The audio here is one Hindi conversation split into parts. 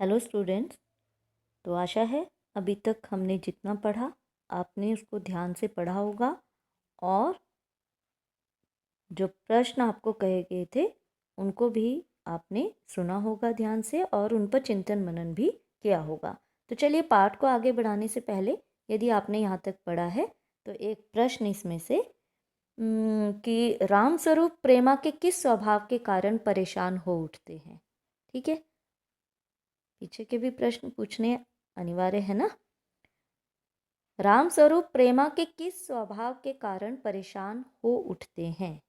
Hello students. तो आशा है अभी तक हमने जितना पढ़ा आपने उसको ध्यान से पढ़ा होगा और जो प्रश्न आपको कहे गए थे उनको भी आपने सुना होगा ध्यान से और उन पर चिंतन मनन भी किया होगा। तो चलिए पाठ को आगे बढ़ाने से पहले यदि आपने यहाँ तक पढ़ा है तो एक प्रश्न इसमें से कि राम स्वरूप प्रेमा के किस स्वभाव के कारण परेशान हो उठते हैं। ठीक है, पीछे के भी प्रश्न पूछने अनिवार्य है ना। राम स्वरूप प्रेमा के किस स्वभाव के कारण परेशान हो उठते हैं।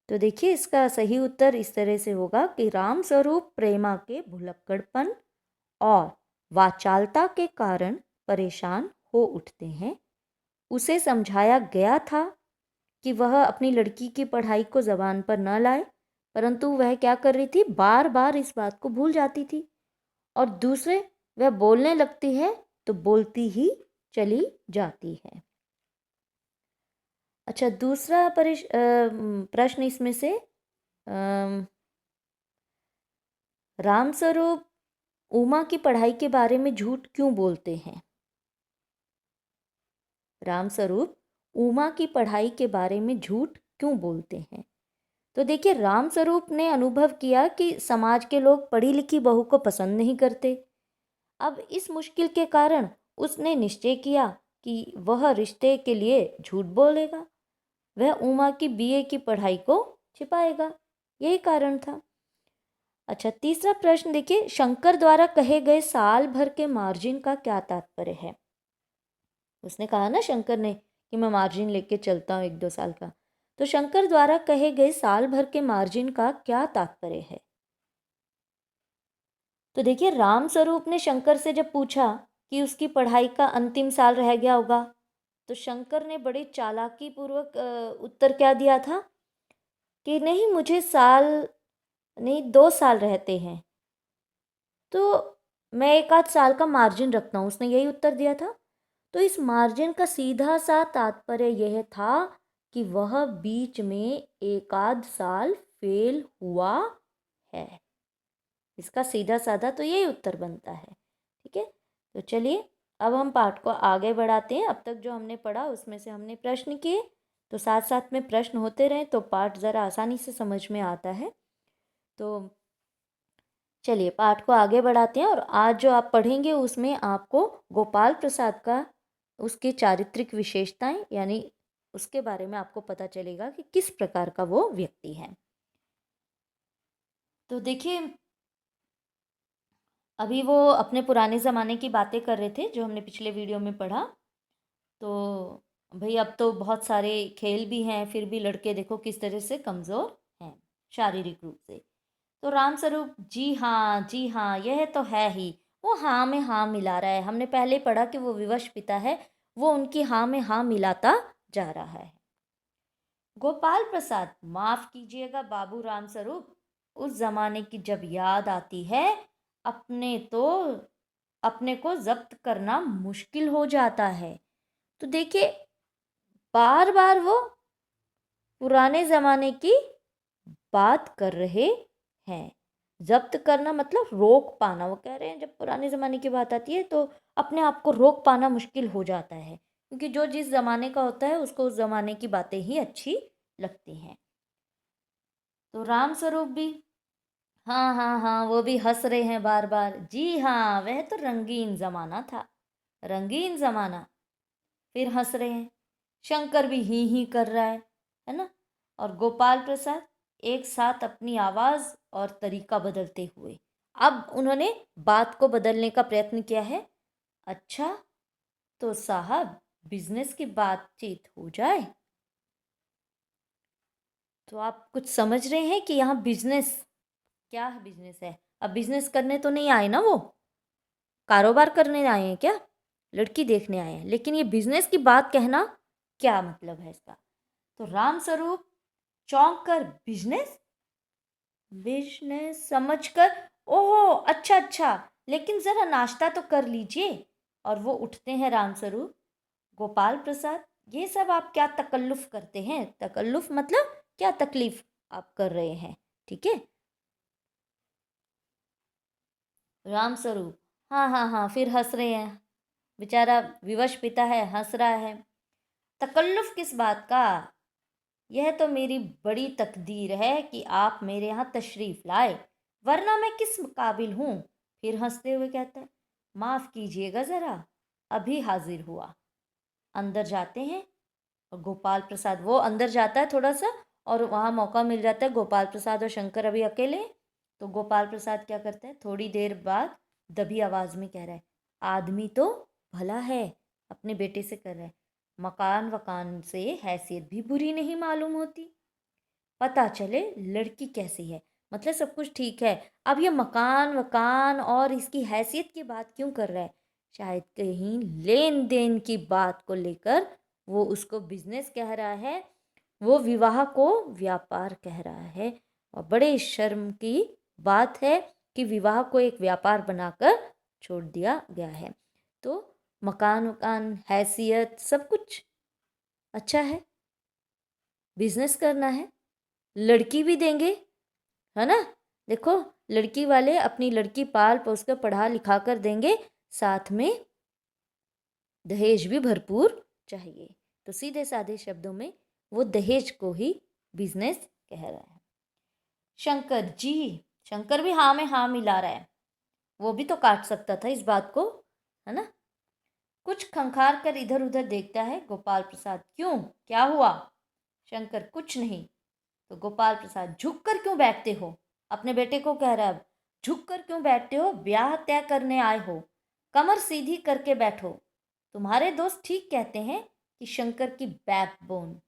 तो देखिए इसका सही उत्तर इस तरह से होगा कि राम स्वरूप प्रेमा के भुलक्कड़पन और वाचालता के कारण परेशान हो उठते हैं। उसे समझाया गया था कि वह अपनी लड़की की पढ़ाई को जबान पर न लाए, परंतु वह क्या कर रही थी, बार बार इस बात को भूल जाती थी। और दूसरे, वह बोलने लगती है तो बोलती ही चली जाती है। अच्छा, दूसरा प्रश्न इसमें से रामस्वरूप उमा की पढ़ाई के बारे में झूठ क्यों बोलते हैं। रामस्वरूप उमा की पढ़ाई के बारे में झूठ क्यों बोलते हैं। तो देखिए रामस्वरूप ने अनुभव किया कि समाज के लोग पढ़ी लिखी बहू को पसंद नहीं करते। अब इस मुश्किल के कारण उसने निश्चय किया कि वह रिश्ते के लिए झूठ बोलेगा, वह उमा की बीए की पढ़ाई को छिपाएगा, यही कारण था। अच्छा, तीसरा प्रश्न देखिए, शंकर द्वारा कहे गए साल भर के मार्जिन का क्या तात्पर्य है। उसने कहा ना शंकर ने कि मैं मार्जिन लेके चलता हूँ 1-2 साल का। तो शंकर द्वारा कहे गए साल भर के मार्जिन का क्या तात्पर्य है। तो देखिए राम स्वरूप ने शंकर से जब पूछा कि उसकी पढ़ाई का अंतिम साल रह गया होगा, तो शंकर ने बड़े चालाकी पूर्वक उत्तर क्या दिया था कि नहीं, मुझे साल नहीं 2 साल रहते हैं, तो मैं 1 आध साल का मार्जिन रखता हूँ, उसने यही उत्तर दिया था। तो इस मार्जिन का सीधा सा तात्पर्य यह था कि वह बीच में 1 आध साल फेल हुआ है। इसका सीधा साधा तो यही उत्तर बनता है। ठीक है, तो चलिए अब हम पाठ को आगे बढ़ाते हैं। अब तक जो हमने पढ़ा उसमें से हमने प्रश्न किए, तो साथ साथ में प्रश्न होते रहें तो पाठ ज़रा आसानी से समझ में आता है। तो चलिए पाठ को आगे बढ़ाते हैं और आज जो आप पढ़ेंगे उसमें आपको गोपाल प्रसाद का उसकी चारित्रिक विशेषताएं यानी उसके बारे में आपको पता चलेगा कि किस प्रकार का वो व्यक्ति है। तो देखिए अभी वो अपने पुराने ज़माने की बातें कर रहे थे जो हमने पिछले वीडियो में पढ़ा। तो भाई अब तो बहुत सारे खेल भी हैं, फिर भी लड़के देखो किस तरह से कमज़ोर हैं शारीरिक रूप से। तो रामस्वरूप जी हाँ यह तो है ही, वो हाँ में हाँ मिला रहा है। हमने पहले पढ़ा कि वो विवश पिता है, वो उनकी हाँ में हाँ मिलाता जा रहा है। गोपाल प्रसाद, माफ कीजिएगा बाबू रामस्वरूप, उस जमाने की जब याद आती है अपने तो अपने को जब्त करना मुश्किल हो जाता है। तो देखिए बार बार वो पुराने ज़माने की बात कर रहे हैं। जब्त करना मतलब रोक पाना। वो कह रहे हैं जब पुराने ज़माने की बात आती है तो अपने आप को रोक पाना मुश्किल हो जाता है, क्योंकि जो जिस ज़माने का होता है उसको उस ज़माने की बातें ही अच्छी लगती हैं। तो राम स्वरूप भी हाँ हाँ हाँ वो भी हंस रहे हैं बार बार। जी हाँ वह तो रंगीन ज़माना था, रंगीन ज़माना। फिर हंस रहे हैं। शंकर भी ही कर रहा है ना। और गोपाल प्रसाद एक साथ अपनी आवाज़ और तरीका बदलते हुए अब उन्होंने बात को बदलने का प्रयत्न किया है। अच्छा, तो साहब बिजनेस की बातचीत हो जाए। तो आप कुछ समझ रहे हैं कि यहाँ बिजनेस क्या है, बिजनेस है। अब बिजनेस करने तो नहीं आए ना, वो कारोबार करने आए हैं क्या, लड़की देखने आए हैं। लेकिन ये बिजनेस की बात कहना क्या मतलब है इसका। तो राम स्वरूप चौंक कर बिजनेस बिजनेस समझकर, ओहो अच्छा अच्छा, लेकिन ज़रा नाश्ता तो कर लीजिए। और वो उठते हैं रामस्वरूप। गोपाल प्रसाद, ये सब आप क्या तकल्लुफ़ करते हैं। तकल्लुफ़ मतलब क्या तकलीफ़ आप कर रहे हैं। ठीक है, राम स्वरूप, हाँ हाँ हाँ, फिर हंस रहे हैं। बेचारा विवश पिता है, हंस रहा है। तकल्लुफ किस बात का? यह तो मेरी बड़ी तकदीर है कि आप मेरे यहाँ तशरीफ लाए, वरना मैं किस काबिल हूँ। फिर हंसते हुए कहता है, माफ कीजिएगा जरा, अभी हाजिर हुआ। अंदर जाते हैं और गोपाल प्रसाद, वो अंदर जाता है थोड़ा सा, और वहाँ मौका मिल जाता है, गोपाल प्रसाद और शंकर अभी अकेले हैं। तो गोपाल प्रसाद क्या करते हैं, थोड़ी देर बाद दबी आवाज में कह रहा है, आदमी तो भला है, अपने बेटे से कर रहा है, मकान वकान से हैसियत भी बुरी नहीं मालूम होती, पता चले लड़की कैसी है। मतलब सब कुछ ठीक है, अब ये मकान वकान और इसकी हैसियत की बात क्यों कर रहा है? शायद कहीं लेन देन की बात को लेकर वो उसको बिजनेस कह रहा है, वो विवाह को व्यापार कह रहा है। और बड़े शर्म की बात है कि विवाह को एक व्यापार बनाकर छोड़ दिया गया है। तो मकान वकान हैसियत सब कुछ अच्छा है, बिजनेस करना है, लड़की भी देंगे, है ना। देखो, लड़की वाले अपनी लड़की पाल पोस कर पढ़ा लिखा कर देंगे, साथ में दहेज भी भरपूर चाहिए। तो सीधे साधे शब्दों में वो दहेज को ही बिजनेस कह रहा है। शंकर जी, शंकर भी हाँ में हाँ मिला रहा है, वो भी तो काट सकता था इस बात को, है ना। कुछ खंखार कर इधर उधर देखता है गोपाल प्रसाद, क्यों, क्या हुआ? शंकर, कुछ नहीं। तो गोपाल प्रसाद, झुक कर क्यों बैठते हो? अपने बेटे को कह रहा है, झुक कर क्यों बैठते हो? ब्याह तय करने आए हो, कमर सीधी करके बैठो। तुम्हारे दोस्त ठीक कहते हैं कि शंकर की बैकबोन।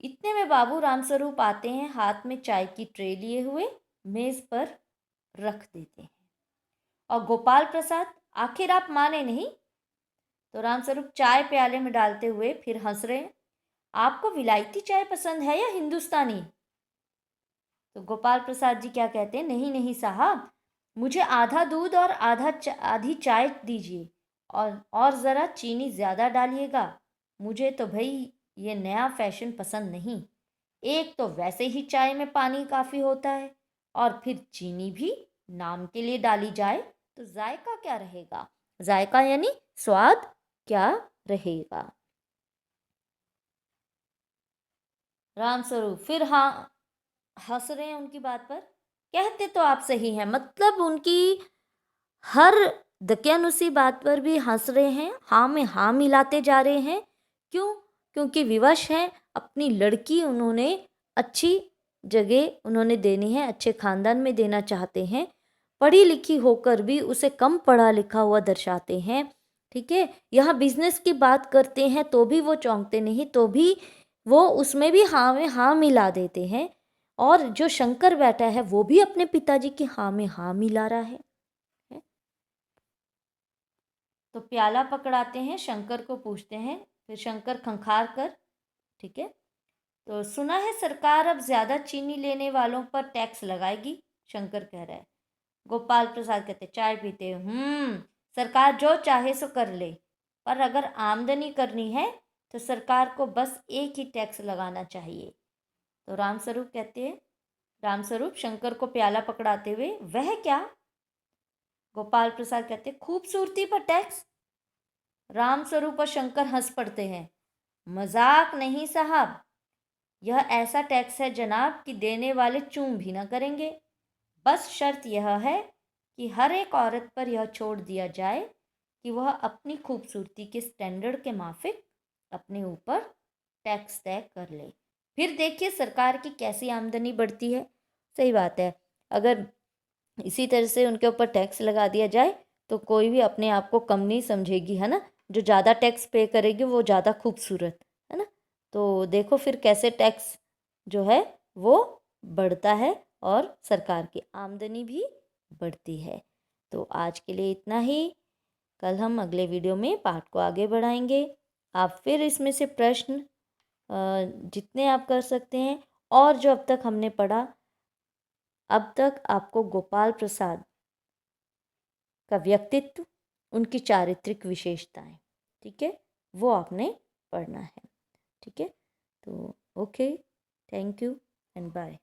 इतने में बाबू रामस्वरूप आते हैं, हाथ में चाय की ट्रे लिए हुए, मेज पर रख देते हैं। और गोपाल प्रसाद, आखिर आप माने नहीं? तो रामस्वरूप चाय प्याले में डालते हुए फिर हंस रहे हैं, आपको विलायती चाय पसंद है या हिंदुस्तानी? तो गोपाल प्रसाद जी क्या कहते हैं, नहीं नहीं साहब, मुझे आधा दूध और आधी चाय दीजिए, और ज़रा चीनी ज़्यादा डालिएगा। मुझे तो भाई ये नया फैशन पसंद नहीं। एक तो वैसे ही चाय में पानी काफ़ी होता है, और फिर चीनी भी नाम के लिए डाली जाए तो जायका क्या रहेगा? जायका यानी स्वाद क्या रहेगा? रामस्वरूप फिर हाँ हंस रहे हैं उनकी बात पर। कहते तो आप सही हैं, मतलब उनकी हर दकियानुसी बात पर भी हंस रहे हैं, हाँ में हाँ मिलाते जा रहे हैं। क्यों? क्योंकि विवश हैं, अपनी लड़की उन्होंने अच्छी जगह उन्होंने देनी है, अच्छे खानदान में देना चाहते हैं। पढ़ी लिखी होकर भी उसे कम पढ़ा लिखा हुआ दर्शाते हैं। ठीक है, यहाँ बिजनेस की बात करते हैं तो भी वो चौंकते नहीं, तो भी वो उसमें भी हाँ में हाँ मिला देते हैं। और जो शंकर बैठा है वो भी अपने पिताजी की हाँ में हाँ मिला रहा है। तो प्याला पकड़ाते हैं, शंकर को पूछते हैं, फिर शंकर खंखार कर, ठीक है, तो सुना है सरकार अब ज़्यादा चीनी लेने वालों पर टैक्स लगाएगी, शंकर कह रहा है। गोपाल प्रसाद कहते, चाय पीते, सरकार जो चाहे सो कर ले, पर अगर आमदनी करनी है तो सरकार को बस एक ही टैक्स लगाना चाहिए। तो रामस्वरूप कहते हैं, रामस्वरूप शंकर को प्याला पकड़ाते हुए, वह क्या? गोपाल प्रसाद कहते, खूबसूरती पर टैक्स। रामस्वरूप और शंकर हंस पड़ते हैं, मजाक नहीं साहब, यह ऐसा टैक्स है जनाब कि देने वाले चूम भी ना करेंगे। बस शर्त यह है कि हर एक औरत पर यह छोड़ दिया जाए कि वह अपनी खूबसूरती के स्टैंडर्ड के माफिक अपने ऊपर टैक्स तय कर ले। फिर देखिए सरकार की कैसी आमदनी बढ़ती है। सही बात है, अगर इसी तरह से उनके ऊपर टैक्स लगा दिया जाए तो कोई भी अपने आप को कम नहीं समझेगी, है ना। जो ज़्यादा टैक्स पे करेगी वो ज़्यादा खूबसूरत, है ना। तो देखो फिर कैसे टैक्स जो है वो बढ़ता है और सरकार की आमदनी भी बढ़ती है। तो आज के लिए इतना ही, कल हम अगले वीडियो में पाठ को आगे बढ़ाएंगे। आप फिर इसमें से प्रश्न जितने आप कर सकते हैं, और जो अब तक हमने पढ़ा, अब तक आपको गोपाल प्रसाद का व्यक्तित्व, उनकी चारित्रिक विशेषताएं, ठीक है, वो आपने पढ़ना है। ठीक है, तो okay, thank you and bye.